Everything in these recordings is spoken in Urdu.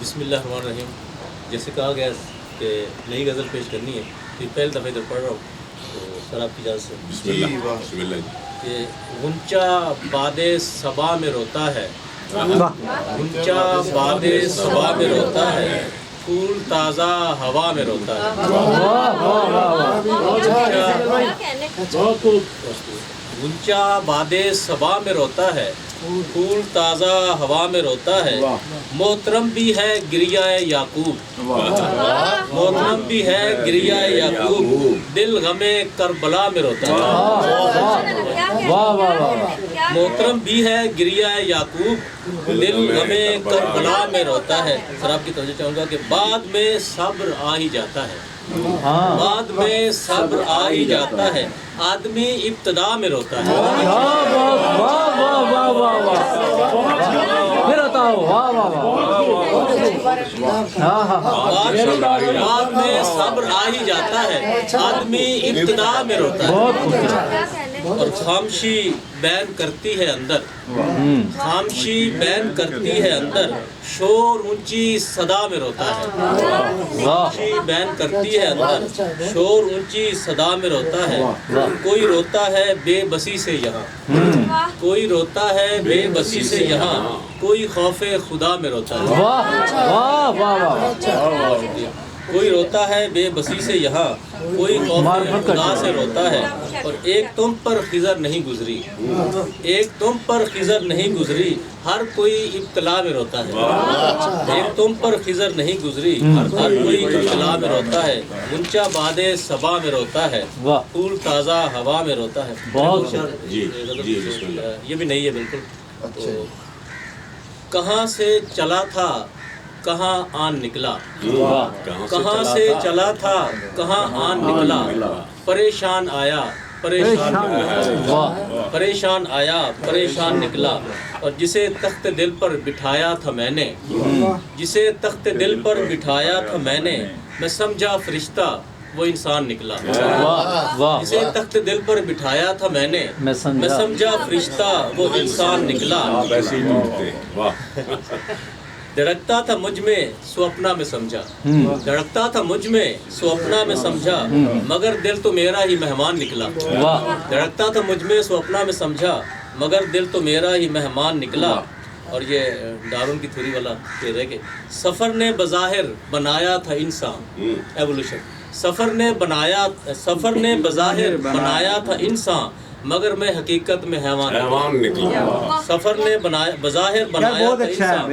بسم اللہ الرحمن الرحیم. جیسے کہا گیا کہ نئی غزل پیش کرنی ہے تو یہ پہلی دفعہ ادھر پڑھ رہا ہوں تو سر آپ کی اجازت سے. بسم اللہ. کہ غنچہ باد صبا میں روتا ہے، غنچہ باد صبا میں روتا ہے، پھول تازہ ہوا میں روتا ہے. غنچہ باد صبا میں روتا ہے، پھول تازہ ہوا میں روتا ہے. محترم بھی ہے گریہ یعقوب، محترم بھی ہے گریہ یعقوب، دل غم کربلا میں روتا ہے. محترم بھی ہے گریہ یعقوب، دل غم کربلا میں روتا ہے. سر آپ کی توجہ چاہوں گا کہ بعد میں صبر آ ہی جاتا ہے، بعد میں صبر آ ہی جاتا ہے، آدمی ابتدا میں روتا ہے. بعد میں صبر آ ہی جاتا ہے، آدمی ابتدا میں روتا ہے. اور خاموشی بیان کرتی ہے اندر، خاموشی بیان کرتی ہے اندر، شور اونچی صدا میں روتا ہے. خاموشی بیان کرتی ہے اندر، شور اونچی صدا میں روتا ہے. کوئی روتا ہے بے بسی سے یہاں، کوئی روتا ہے بے بسی سے یہاں، کوئی خوف خدا میں روتا ہے. کوئی روتا ہے بے بسی سے یہاں، کوئی خوف خدا سے روتا ہے. اور ایک تم پر خضر نہیں گزری، ایک تم پر خضر نہیں گزری، ہر کوئی ابتلا میں روتا ہے. ایک تم پر خضر نہیں گزری، ہر کوئی ابتلا میں روتا ہے. غنچہ باد صبا میں روتا ہے، پھول تازہ ہوا میں روتا ہے. یہ بھی نہیں ہے بالکل. کہاں سے چلا تھا کہاں آن نکلا، کہاں سے چلا تھا کہاں آن نکلا، پریشان آیا پریشان پریشان آیا پریشان نکلا. اور جسے تخت دل پر بٹھایا تھا میں نے، جسے تخت دل پر بٹھایا تھا میں سمجھا فرشتہ وہ انسان نکلا. جسے تخت دل پر بٹھایا تھا میں سمجھا فرشتہ وہ انسان نکلا. دھڑکتا تھا مجھ میں سو اپنا میں سمجھا، دھڑکتا تھا مجھ میں سو اپنا میں سمجھا، مگر دل تو میرا ہی مہمان نکلا. دھڑکتا تھا مجھ میں سو اپنا میں سمجھا، مگر دل تو میرا ہی مہمان نکلا. اور یہ ڈارون کی تھوری والا کہہ رہے کہ سفر نے بظاہر بنایا تھا انسان، ایوولوشن. سفر نے بظاہر بنایا تھا انسان، مگر میں حقیقت میں حیوان نکلا. سفر نے بظاہر بنایا تھا انسان،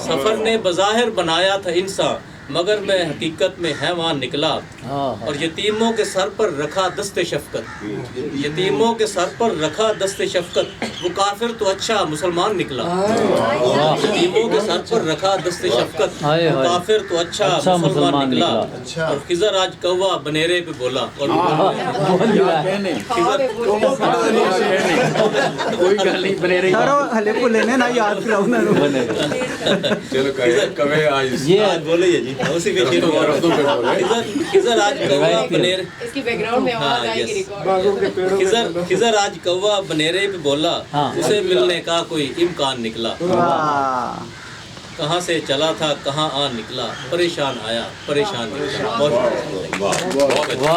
سفر نے بظاہر بنایا تھا انسان، مگر میں حقیقت میں حیوان نکلا. اور یتیموں کے سر پر رکھا دست شفقت، یتیموں کے سر پر رکھا دست شفقت، وہ کافر تو اچھا مسلمان نکلا. یتیموں کے سر پر رکھا دست شفقت، وہ کافر تو اچھا مسلمان نکلا. اور خضر آج کوا بنیرے پہ بولا، اور خضر آج کوا بنیرے پہ بولا، اسے ملنے کا کوئی امکان نکلا. کہاں سے چلا تھا کہاں آن نکلا، پریشان آیا پریشان نکلا.